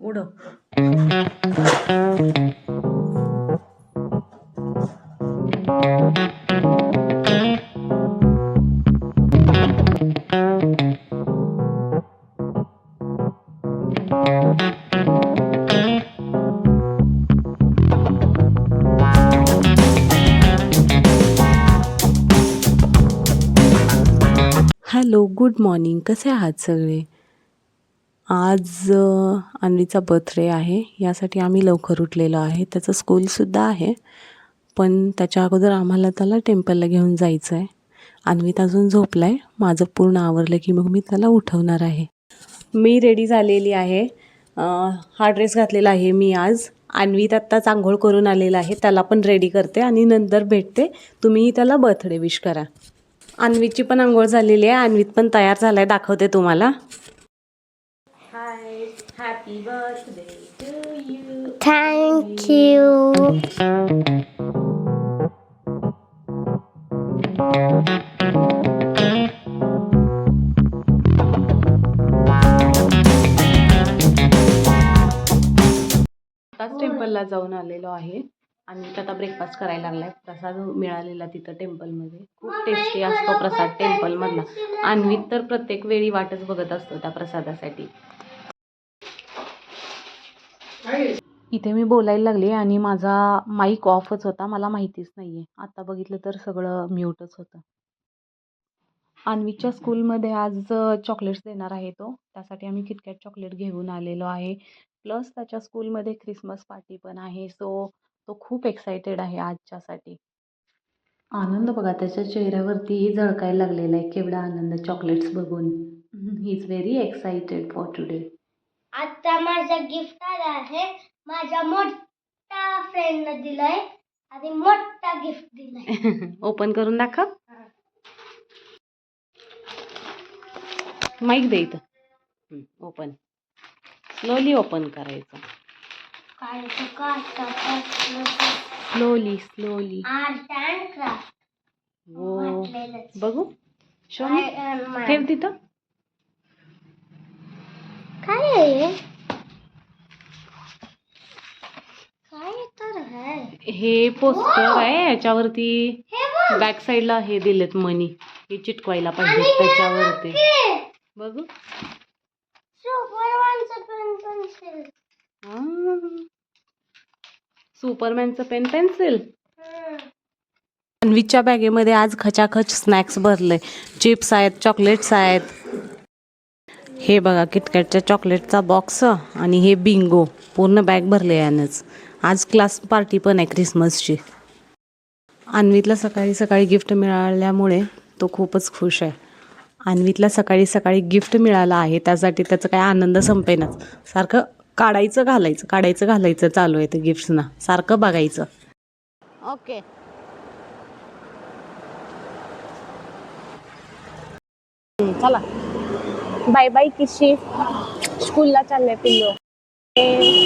उडव. Hello, good morning. कसे आहात सगळे? आज अन्वीचा बर्थडे आहे. यासाठी आम्ही लवकर उठलेलो आहे. त्याचं स्कूलसुद्धा आहे, पण त्याच्या अगोदर आम्हाला त्याला टेम्पलला घेऊन जायचं आहे. अन्वित अजून झोपला आहे. माझं पूर्ण आवरलं की मग मी त्याला उठवणार आहे. मी रेडी झालेली आहे. हा ड्रेस घातलेला आहे मी आज. अन्वित आत्ताच आंघोळ करून आलेला आहे. त्याला पण रेडी करते आणि नंतर भेटते. तुम्हीही त्याला बर्थडे विश करा. अन्वीची पण आंघोळ झालेली आहे. अन्वित पण तयार झाला आहे. दाखवते तुम्हाला. Hi, happy birthday to you. Thank you. आताच टेम्पलला जाऊन आलेलो आहे आणि आता ब्रेकफास्ट करायला लागलाय. प्रसाद मिळालेला तिथं टेम्पलमध्ये. खूप टेस्टी असतो प्रसाद टेम्पलमधला. अन्वित तर प्रत्येक वेळी वाटच बघत असतो त्या प्रसादासाठी. इथे मी बोलायला लागले आणि माझा माईक ऑफच होता. मला माहितीच नाहीये. आता बघितलं तर सगळं म्यूटच होतं. अन्वीच्या स्कूलमध्ये आज चॉकलेट्स देणार आहे तो. त्यासाठी आम्ही किटकॅट चॉकलेट घेऊन आलेलो आहे. प्लस त्याच्या स्कूलमध्ये क्रिसमस पार्टी पण आहे. सो तो खूप एक्सायटेड आहे आजच्यासाठी. आनंद बघा त्याच्या चेहऱ्यावरतीही झळकायला लागलेला आहे. केवढा आनंद चॉकलेट्स बघून. He is very excited for today. आता माझा गिफ्ट आला आहे. माझ्या मोठ्या फ्रेंडने दिलाय आणि मोठा गिफ्ट दिलाय. ओपन करून दाखव. माईक दे इथं. ओपन. स्लोली ओपन करायचं. Slowly slowly. Art and craft. वो बघू. शो मी. ठेव तिथं. काय आहे? काय तर आहे? हे पोस्टर आहे. याच्यावरती बॅक साईडला हे दिलेत मनी. हे चिटकवायला पाहिजे त्याच्यावरती. बघू. सुपरमॅनचं पेन पेन्सिल. सुपरमॅनचं पेन पेन्सिल. अन्वीच्या बॅगेमध्ये आज खचाखच स्नॅक्स भरले. चिप्स आहेत, चॉकलेट्स आहेत. हे बघा किटकॅटच्या चॉकलेटचा बॉक्स आणि हे बिंगो. पूर्ण बॅग भरले यानंच. आज क्लास पार्टी पण आहे क्रिसमसची. अन्वीतला सकाळी सकाळी गिफ्ट मिळाल्यामुळे तो खूपच खुश आहे. अन्वीतला सकाळी सकाळी गिफ्ट मिळालं आहे त्यासाठी त्याचं काय आनंद संपेनाच. सारखं काढायचं घालायचं चालू आहे ते गिफ्ट्सना. सारखं बघायचं. ओके. चला बाय बाय किशी. स्कूलला चाललंय पिल्लो.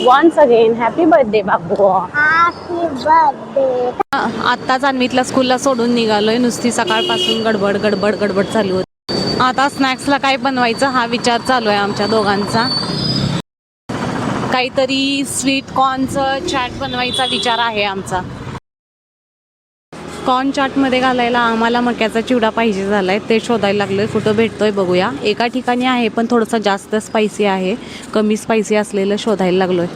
वन्स अगेन हॅपी बर्थडे बाबू. Happy birthday. आत्ताच अन्वीतला स्कूलला सोडून निघालोय. नुसती सकाळपासून गडबड गडबड गडबड चालू होती. आता स्नॅक्सला काय बनवायचं हा विचार चालू आहे आमच्या दोघांचा. काहीतरी स्वीट कॉर्नचं चॅट बनवायचा विचार आहे आमचा. कॉर्न चाटमध्ये घालायला आम्हाला मक्याचा चिवडा पाहिजे झालाय. ते शोधायला लागलोय. कुठं भेटतोय बघूया. एका ठिकाणी आहे पण थोडंसं जास्त स्पायसी आहे. कमी स्पायसी असलेलं शोधायला लागलोय.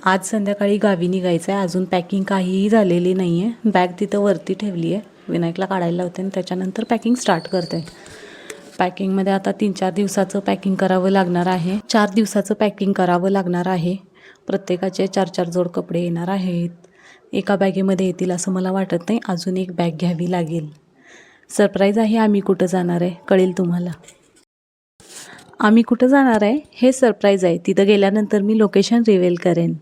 आज संध्याकाळी गावी निघायचं आहे. अजून पॅकिंग काहीही झालेली नाही आहे. बॅग तिथं वरती ठेवली आहे. विनायकला काढायला लावते आणि त्याच्यानंतर पॅकिंग स्टार्ट करते. पॅकिंगमध्ये आता 3-4 दिवसाचं पॅकिंग करावं लागणार आहे. 4 दिवसाचं पॅकिंग करावं लागणार आहे. प्रत्येकाचे 4-4 जोड कपडे येणार आहेत. एका बॅगेमध्ये येतील असं मला वाटत नाही. अजून एक बॅग घ्यावी लागेल. सरप्राईज आहे. आम्ही कुठं जाणार आहे कळेल तुम्हाला. आम्ही कुठं जाणार आहे हे सरप्राईज आहे. तिथं गेल्यानंतर मी लोकेशन रिव्हील करेन.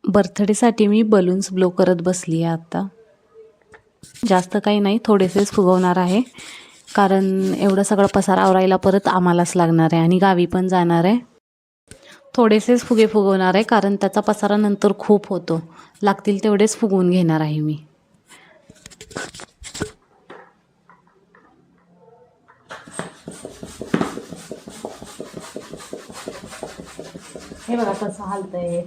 बर्थडेसाठी मी बलून्स ब्लो करत बसली आहे आत्ता. जास्त काही नाही, थोडेसेच फुगवणार आहे. कारण एवढं सगळं पसारा आवरायला परत आम्हालाच लागणार आहे आणि गावी पण जाणार आहे. थोडेसेच फुगे फुगवणार आहे कारण त्याचा पसारा नंतर खूप होतो. लागतील तेवढेच फुगवून घेणार आहे मी. हे बघा कसं हालतंय.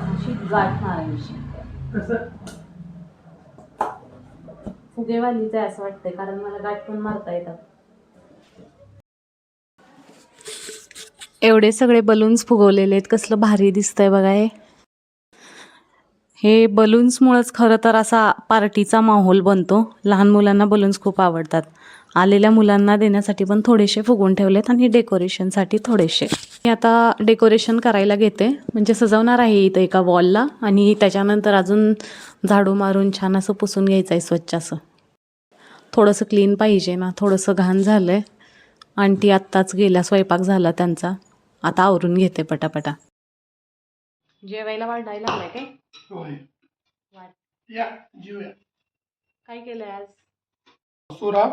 अशी गाठ मारायची. फुगेवालीच आहे असं वाटतंय, कारण मला गाठ पण मारता येतात. एवढे सगळे बलून्स फुगवलेले आहेत. कसलं भारी दिसतंय बघा हे. हे बलून्समुळेच खरं तर असा पार्टीचा माहोल बनतो. लहान मुलांना बलून्स खूप आवडतात. आलेल्या मुलांना देण्यासाठी पण थोडेसे फुगवून ठेवलेत आणि डेकोरेशनसाठी थोडेसे. मी आता डेकोरेशन करायला घेते, म्हणजे सजवणार आहे इथं एका वॉलला आणि त्याच्यानंतर अजून झाडू मारून छान असं पुसून घ्यायचं आहे स्वच्छ असं. थोडंसं क्लीन पाहिजे ना, थोडंसं घाण झालं आहे. आंटी आत्ताच गेल्या, स्वयंपाक झाला त्यांचा. आता आवरून घेते पटापटा. जेवायला वाढायला लागलाय काय? होय. वाढ. या जेऊया. काय केलंय आज? मसुरा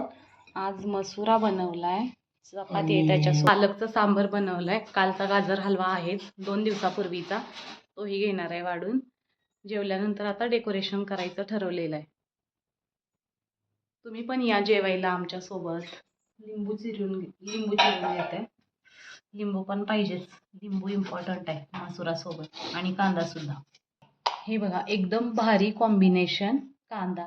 आज मसुरा बनवलाय, चपाती आहे त्याच्यासोबत. पालकचं सांबर बनवलंय. कालचा गाजर हलवा आहे 2 दिवसापूर्वीचा, तोही घेणार आहे वाढून. जेवल्यानंतर आता डेकोरेशन करायचं ठरवलेलं आहे. तुम्ही पण या जेवायला आमच्या सोबत. लिंबू चिरून येते. लिंबू पण पाहिजेच, लिंबू इम्पॉर्टंट आहे मसुरा सोबत, आणि कांदा सुद्धा. हे बघा एकदम भारी कॉम्बिनेशन. कांदा,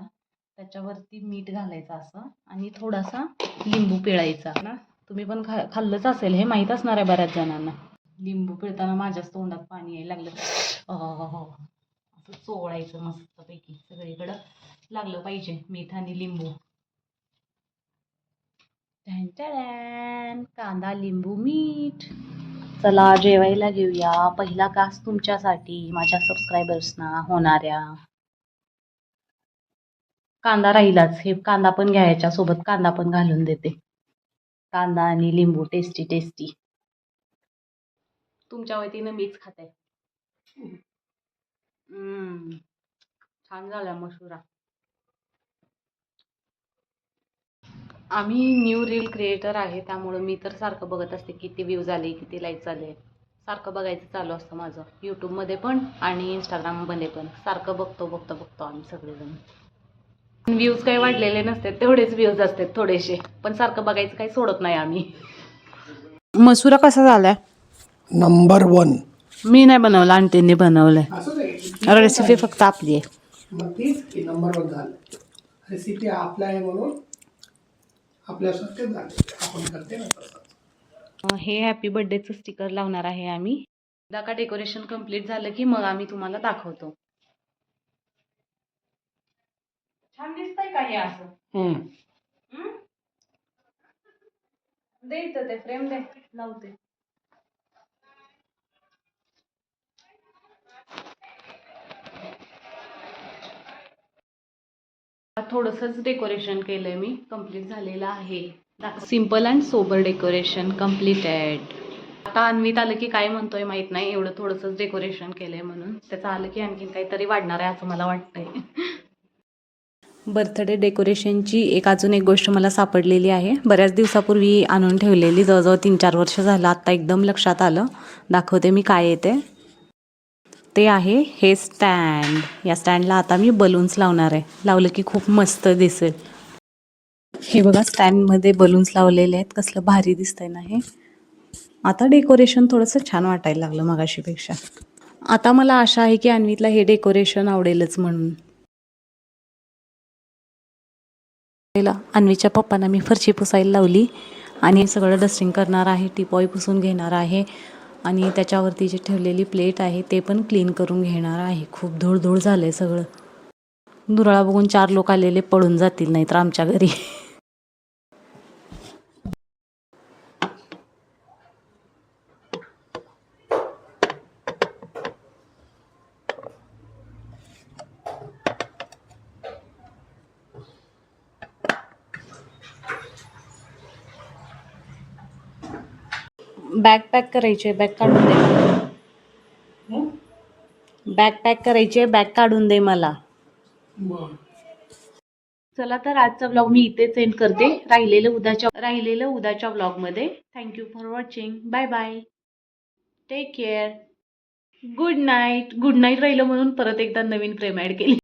त्याच्यावरती मीठ घालायचं असं, आणि थोडासा लिंबू पिळायचा ना. तुम्ही पण खाल्लंच असेल, हे माहीत असणार आहे बऱ्याच जणांना. लिंबू पिळताना माझ्याच तोंडात पाणी यायला लागलं. असं चोळायचं मस्तपैकी, सगळीकडं लागलं पाहिजे मीठ आणि लिंबू. कांदा, लिंबू, मीठ. चला जेवायला घेऊया. पहिला घास तुमच्यासाठी, माझ्या सबस्क्रायबर्सना होणाऱ्या. कांदा राहिलाच, हे कांदा पण घ्यायच्या सोबत, कांदा पण घालून देते. कांदा आणि लिंबू टेस्टी टेस्टी. तुमच्या वतीनं मीच खाते. छान झाला मसुरा. आम्ही न्यू रील क्रिएटर आहे, त्यामुळं मी तर सारखं बघत असते किती व्ह्यूज आले, किती लाईक्स आले. सारखं बघायचं चालू असतं माझं, यूट्यूबमध्ये पण आणि इंस्टाग्राममध्ये पण. सारखं बघतो आम्ही सगळेजण. व्ह्यूज काही वाढलेले नसतात, तेवढेच व्ह्यूज असतात थोडेसे, पण सारखं बघायचं काही सोडत नाही आम्ही. मसुरा कसा झालाय? नंबर 1. मी नाही बनवला, आंटींनी बनवलंय. असं रेसिपी फक्त आपली आहे. मग तीच की नंबर 1 झालं. रेसिपी आपल्या आहे म्हणून आपल्यासारखेच झाले, आपण करते ना तसं. हे हॅपी बर्थडेचं स्टिकर लावणार आहे आम्ही. एकदा का डेकोरेशन कम्प्लीट झालं की मग आम्ही तुम्हाला दाखवतो. छान दिसतंय का हे असं? दे इथं ते फ्रेम दे, लावते. थोडंसंच डेकोरेशन केलंय मी, कम्प्लीट झालेलं आहे. Simple and sober decoration completed. आता अन्वित आलं की काय म्हणतोय माहित नाही, एवढं थोडंसंच डेकोरेशन केलंय म्हणून. त्याचं आलं की आणखीन काहीतरी वाढणार आहे असं मला वाटतंय. बर्थडे डेकोरेशनची अजून एक गोष्ट मला सापडलेली आहे. बऱ्याच दिवसापूर्वी आणून ठेवलेली, जवळजवळ 3-4 वर्ष झालं. आत्ता एकदम लक्षात आलं. दाखवते मी काय येते. ते आहे हे स्टँड. या स्टँडला आता मी बलून्स लावणार आहे. लावलं की खूप मस्त दिसेल. हे बघा स्टँडमध्ये बलून्स लावलेले आहेत. कसलं भारी दिसतंय ना हे. आता डेकोरेशन थोडंसं छान वाटायला लागलं मगाशीपेक्षा. आता मला आशा आहे की अन्वितला हे डेकोरेशन आवडेलच म्हणून. अन्वीच्या पप्पांना मी फरशी पुसायला लावली आणि सगळं डस्टिंग करणार आहे. टिपॉय पुसून घेणार आहे आणि त्याच्यावरती जी ठेवलेली प्लेट आहे ते पण क्लीन करून घेणार आहे. खूप धूळ झालंय सगळं. दुराळा बघून 4 लोक आलेले पळून जातील नाही तर आमच्या घरी. बॅग पॅक करायची आहे, बॅग काढून दे. बॅग पॅक करायची आहे, बॅग काढून दे मला. चला तर आजचा व्लॉग मी इथेच एंड करते. राहिलेलं उद्याच्या व्लॉगमध्ये. Thank you for watching. Bye bye. Take care. Good night. Good night राहिलं म्हणून परत एकदा नवीन फ्रेम ॲड केली.